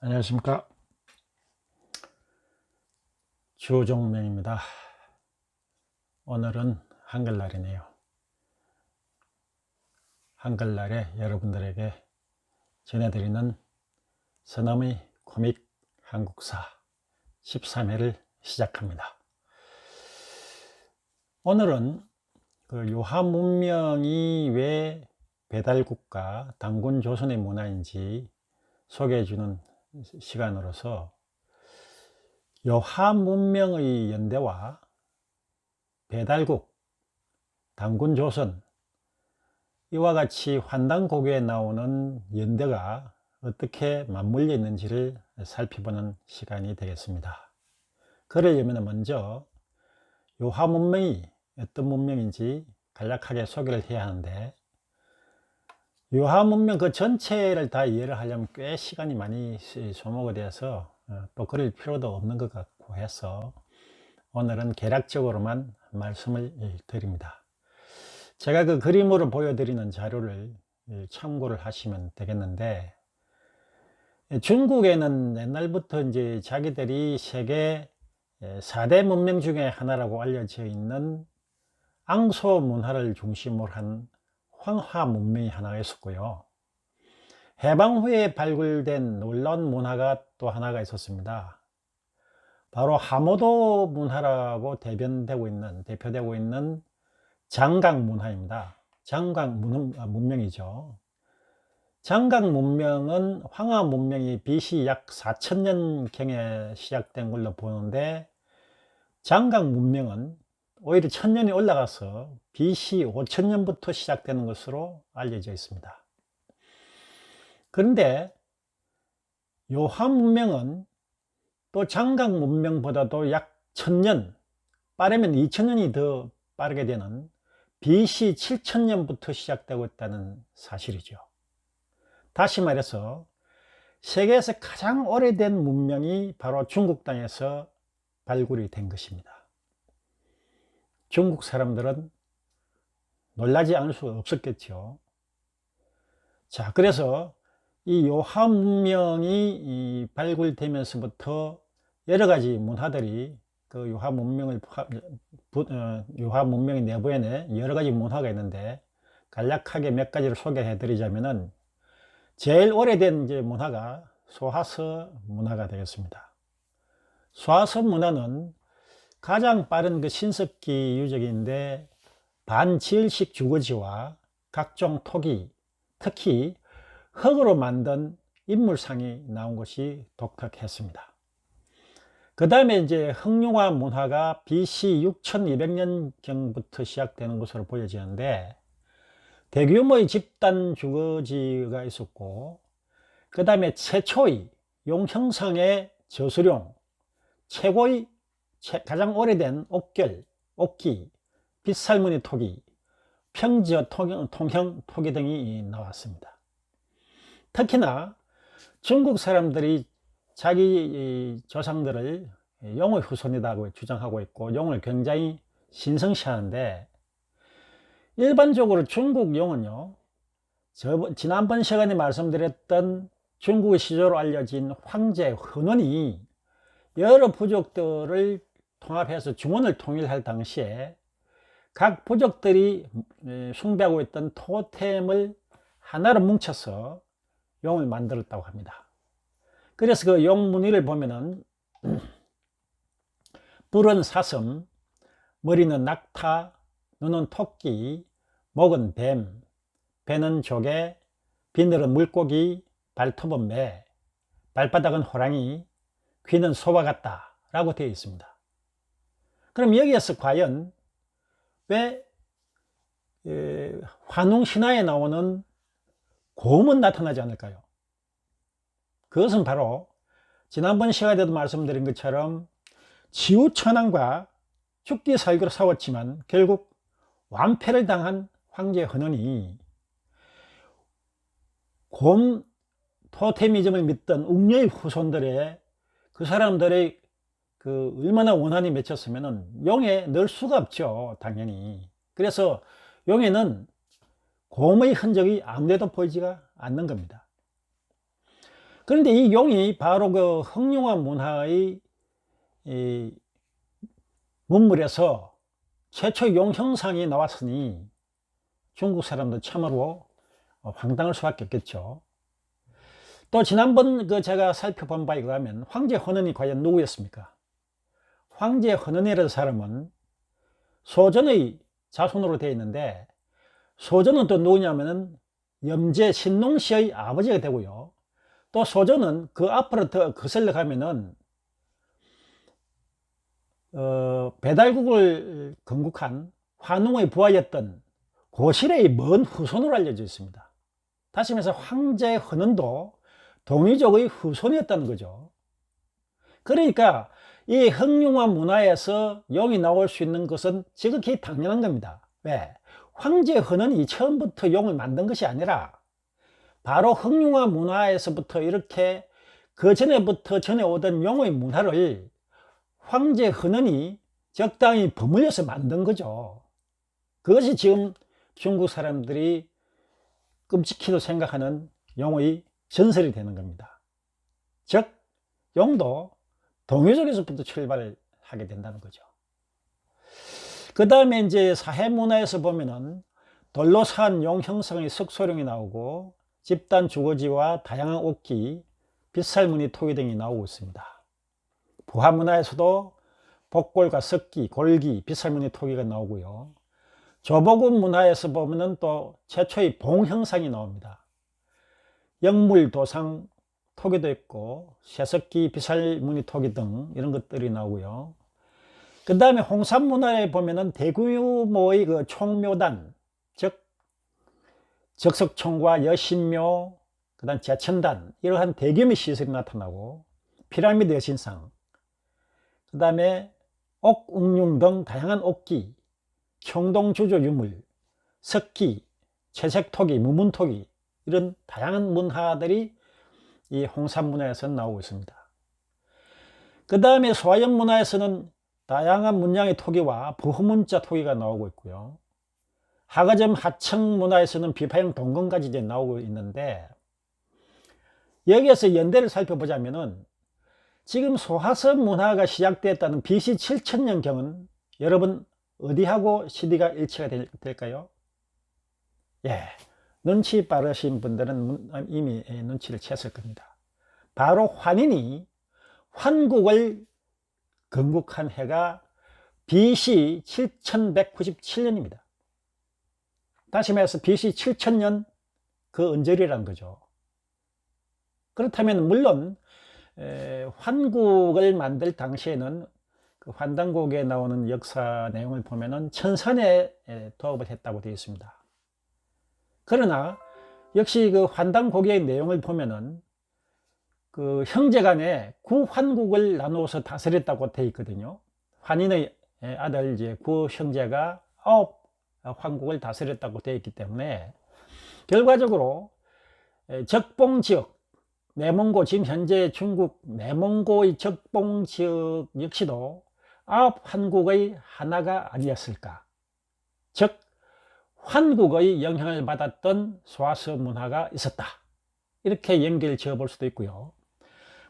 안녕하십니까. 주종명입니다. 오늘은 한글날이네요. 한글날에 여러분들에게 전해드리는 서남의 코믹 한국사 13회를 시작합니다. 오늘은 그 요하 문명이 왜 배달국가 단군 조선의 문화인지 소개해주는 시간으로서 요하 문명의 연대와 배달국, 단군 조선, 이와 같이 환단고교에 나오는 연대가 어떻게 맞물려 있는지를 살펴보는 시간이 되겠습니다. 그러려면 먼저 요하 문명이 어떤 문명인지 간략하게 소개를 해야 하는데, 요하 문명 그 전체를 다 이해를 하려면 꽤 시간이 많이 소모가 되어서 또 그럴 필요도 없는 것 같고 해서 오늘은 개략적으로만 말씀을 드립니다. 제가 그 그림으로 보여드리는 자료를 참고를 하시면 되겠는데, 중국에는 옛날부터 이제 자기들이 세계 4대 문명 중에 하나라고 알려져 있는 앙소 문화를 중심으로 한 황화 문명이 하나가 있었고요. 해방 후에 발굴된 놀라운 문화가 또 하나가 있었습니다. 바로 하모도 문화라고 대표되고 있는 장강 문화입니다. 장강 문명이죠. 장강 문명은 황하 문명이 BC 약 4000년경에 시작된 걸로 보는데, 장강 문명은 오히려 1000년이 올라가서 BC 5000년부터 시작되는 것으로 알려져 있습니다. 그런데 요하 문명은 또 장강 문명보다도 약 1000년, 빠르면 2000년이 더 빠르게 되는 BC 7000년부터 시작되고 있다는 사실이죠. 다시 말해서 세계에서 가장 오래된 문명이 바로 중국 땅에서 발굴이 된 것입니다. 중국 사람들은 놀라지 않을 수 없었겠죠. 자, 그래서 이 요하 문명이 발굴되면서부터 여러 가지 문화들이 그 요하 문명의 내부에는 여러 가지 문화가 있는데, 간략하게 몇 가지를 소개해 드리자면은, 제일 오래된 이제 문화가 소하서 문화가 되겠습니다. 소하서 문화는 가장 빠른 그 신석기 유적인데, 반지을식 주거지와 각종 토기, 특히 흙으로 만든 인물상이 나온 것이 독특했습니다. 그 다음에 이제 흑룡화 문화가 BC 6200년경부터 시작되는 것으로 보여지는데, 대규모의 집단 주거지가 있었고, 그 다음에 최초의 용형상의 저수룡, 최고의 가장 오래된 옥결, 옥기, 빗살무늬 토기, 평지어 통형 토기 등이 나왔습니다. 특히나 중국 사람들이 자기 조상들을 용의 후손이라고 주장하고 있고, 용을 굉장히 신성시하는데, 일반적으로 중국 용은요, 지난번 시간에 말씀드렸던 중국의 시조로 알려진 황제 헌원이 여러 부족들을 통합해서 중원을 통일할 당시에 각 부족들이 숭배하고 있던 토템을 하나로 뭉쳐서 용을 만들었다고 합니다. 그래서 그 용 무늬를 보면은 뿔은 사슴, 머리는 낙타, 눈은 토끼, 목은 뱀, 배는 조개, 비늘은 물고기, 발톱은 매, 발바닥은 호랑이, 귀는 소와 같다 라고 되어 있습니다. 그럼 여기에서 과연 왜 환웅신화에 나오는 곰은 나타나지 않을까요? 그것은 바로 지난번 시간에도 말씀드린 것처럼 지우천왕과 죽기 살기로 싸웠지만 결국 완패를 당한 황제 헌원이 곰 토테미즘을 믿던 웅녀의 후손들의 그 사람들의 그 얼마나 원한이 맺혔으면 용에 넣을 수가 없죠, 당연히. 그래서 용에는 곰의 흔적이 아무데도 보이지가 않는 겁니다. 그런데 이 용이 바로 그 흑룡화 문화의 이 문물에서 최초 용 형상이 나왔으니 중국 사람들 참으로 황당할 수밖에 없겠죠. 또 지난번 제가 살펴본 바에 의하면 황제 헌원이 과연 누구였습니까? 황제 헌원이라는 사람은 소전의 자손으로 되어 있는데, 소전은 또 누구냐면은 염제 신농시의 아버지가 되고요. 또 소전은 그 앞으로 더 거슬러 가면은 배달국을 건국한 환웅의 부하였던 고실의 먼 후손으로 알려져 있습니다. 다시 말해서 황제 헌원도 동이족의 후손이었다는 거죠. 그러니까 이 흑룡화 문화에서 용이 나올 수 있는 것은 지극히 당연한 겁니다. 왜? 황제 헌원이 처음부터 용을 만든 것이 아니라 바로 흑룡화 문화에서부터 이렇게 그 전에부터 전해오던 용의 문화를 황제 헌원이 적당히 버무려서 만든 거죠. 그것이 지금 중국 사람들이 끔찍히도 생각하는 용의 전설이 되는 겁니다. 즉 용도 동유족에서부터 출발을 하게 된다는 거죠. 그 다음에 이제 사회문화에서 보면은 돌로 산 용 형상의 석소령이 나오고 집단 주거지와 다양한 옥기, 빗살무늬 토기 등이 나오고 있습니다. 부하문화에서도 복골과 석기, 골기, 빗살무늬 토기가 나오고요. 조보군 문화에서 보면은 또 최초의 봉 형상이 나옵니다. 영물, 도상, 토기도 있고 쇠석기, 빗살무늬 토기 등 이런 것들이 나오고요. 그 다음에 홍산 문화에 보면은 대규모의 그 총묘단, 즉 적석총과 여신묘, 그 다음 제천단, 이러한 대규모의 시설이 나타나고 피라미드 여신상, 그 다음에 옥웅융 등 다양한 옥기, 청동주조 유물, 석기, 채색토기, 무문토기, 이런 다양한 문화들이 이 홍산 문화에서 나오고 있습니다. 그 다음에 소화연 문화에서는 다양한 문양의 토기와 부흐문자 토기가 나오고 있고요. 하가점 하청 문화에서는 비파형 동건까지 이제 나오고 있는데, 여기에서 연대를 살펴보자면은 지금 소화서 문화가 시작되었다는 BC 7000년경은 여러분 어디하고 시대가 일치가 될까요? 예, 눈치 빠르신 분들은 이미 눈치를 챘을 겁니다. 바로 환인이 환국을 건국한 해가 BC 7197년입니다. 다시 말해서 BC 7000년 그 언저리라는 거죠. 그렇다면 물론 환국을 만들 당시에는 그 환단곡에 나오는 역사 내용을 보면은 천산에 도읍을 했다고 되어 있습니다. 그러나 역시 그 환단곡의 내용을 보면은 그 형제간에 구환국을 나누어서 다스렸다고 되어 있거든요. 환인의 아들 이제 구 형제가 9환국을 다스렸다고 되어 있기 때문에 결과적으로 적봉지역, 내몽고, 지금 현재 중국 내몽고의 적봉지역 역시도 9환국의 하나가 아니었을까. 즉 환국의 영향을 받았던 소화서 문화가 있었다, 이렇게 연결 지어 볼 수도 있고요.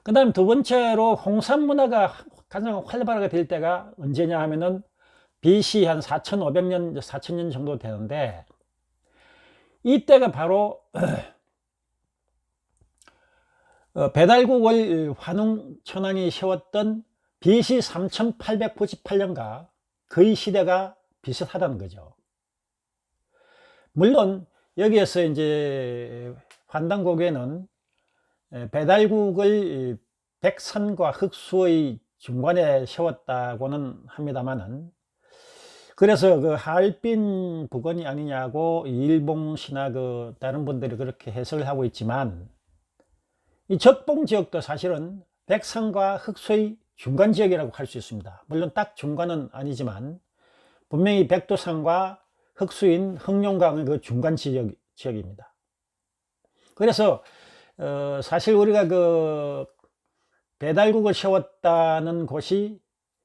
그 다음 두 번째로 홍산 문화가 가장 활발하게 될 때가 언제냐 하면은 BC 한 4500년, 4000년 정도 되는데, 이때가 바로 배달국을 환웅 천황이 세웠던 BC 3898년과 거의 시대가 비슷하다는 거죠. 물론 여기에서 이제 환단곡에는 배달국을 백선과 흑수의 중간에 세웠다고는 합니다만은, 그래서 그 하얼빈 부근이 아니냐고 일봉시나 그 다른 분들이 그렇게 해석을 하고 있지만, 이 적봉 지역도 사실은 백선과 흑수의 중간 지역이라고 할 수 있습니다. 물론 딱 중간은 아니지만 분명히 백두산과 흑수인 흑룡강의 그 중간 지역입니다. 그래서 사실 우리가 그 배달국을 세웠다는 곳이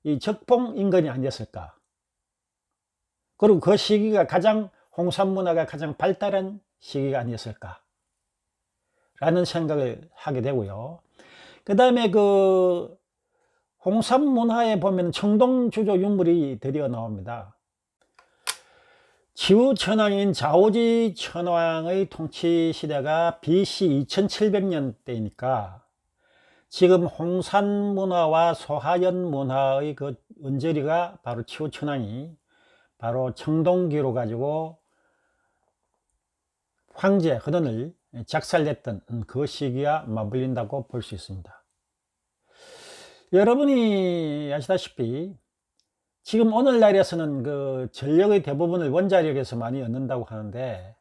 이 적봉 인근이 아니었을까. 그리고 그 시기가 가장 홍산 문화가 가장 발달한 시기가 아니었을까 라는 생각을 하게 되고요. 그 다음에 그 홍산 문화에 보면 청동주조 유물이 드디어 나옵니다. 지우 천왕인 자오지 천왕의 통치 시대가 BC 2700년대이니까 지금 홍산 문화와 소하연 문화의 그 언저리가 바로 치우 천왕이 바로 청동기로 가지고 황제 헌원을 작살냈던 그 시기와 맞물린다고 볼 수 있습니다. 여러분이 아시다시피 지금 오늘날에서는 그 전력의 대부분을 원자력에서 많이 얻는다고 하는데,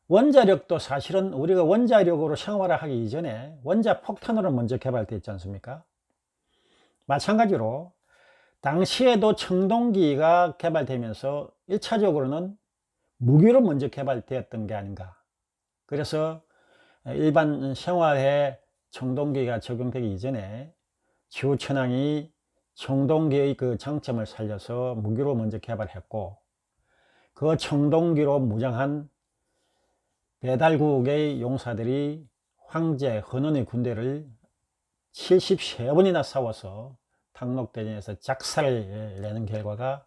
원자력도 사실은 우리가 원자력으로 생활을 하기 이전에 원자폭탄으로 먼저 개발되었지 않습니까? 마찬가지로 당시에도 청동기가 개발되면서 1차적으로는 무기로 먼저 개발되었던 게 아닌가. 그래서 일반 생활에 청동기가 적용되기 이전에 지우천왕이 청동기의 그 장점을 살려서 무기로 먼저 개발했고, 그 청동기로 무장한 배달국의 용사들이 황제 헌원의 군대를 73번이나 싸워서 당록대전에서 작살을 내는 결과가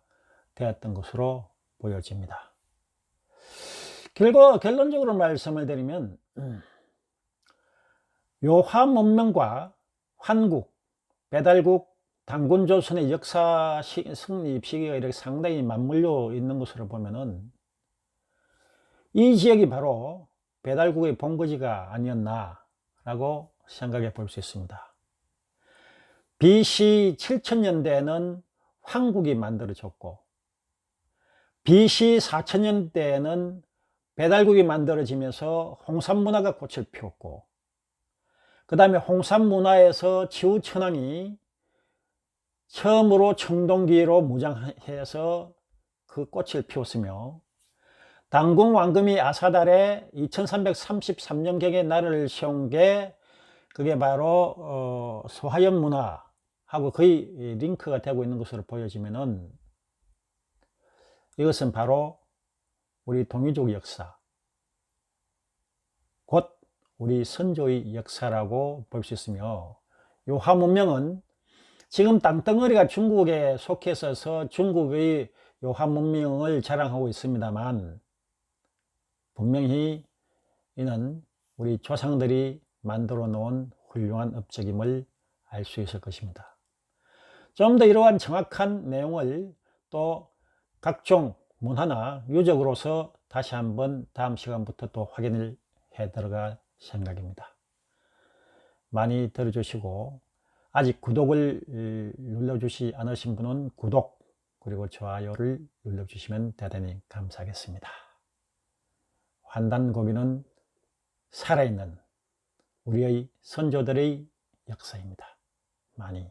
되었던 것으로 보여집니다. 결론적으로 말씀을 드리면 요하 문명과 환국, 배달국, 단군조선의 역사 성립 시기가 이렇게 상당히 맞물려 있는 것으로 보면은 이 지역이 바로 배달국의 본거지가 아니었나 라고 생각해 볼 수 있습니다. BC 7000년대에는 황국이 만들어졌고, BC 4000년대에는 배달국이 만들어지면서 홍산문화가 꽃을 피웠고, 그 다음에 홍산문화에서 지우천왕이 처음으로 청동기로 무장해서 그 꽃을 피웠으며, 당군 왕금이 아사달에 2333년경에 나라를 세운 게 그게 바로 소하연 문화하고 거의 링크가 되고 있는 것으로 보여지면은, 이것은 바로 우리 동이족 역사, 곧 우리 선조의 역사라고 볼 수 있으며, 요하 문명은 지금 땅덩어리가 중국에 속해 있어서 중국의 요하 문명을 자랑하고 있습니다만, 분명히 이는 우리 조상들이 만들어 놓은 훌륭한 업적임을 알 수 있을 것입니다. 좀 더 이러한 정확한 내용을 또 각종 문화나 유적으로서 다시 한번 다음 시간부터 또 확인을 해 들어갈 생각입니다. 많이 들어주시고, 아직 구독을 눌러주시 않으신 분은 구독 그리고 좋아요를 눌러주시면 대단히 감사하겠습니다. 환단고비는 살아있는 우리의 선조들의 역사입니다. 많이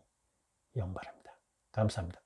이용 바랍니다. 감사합니다.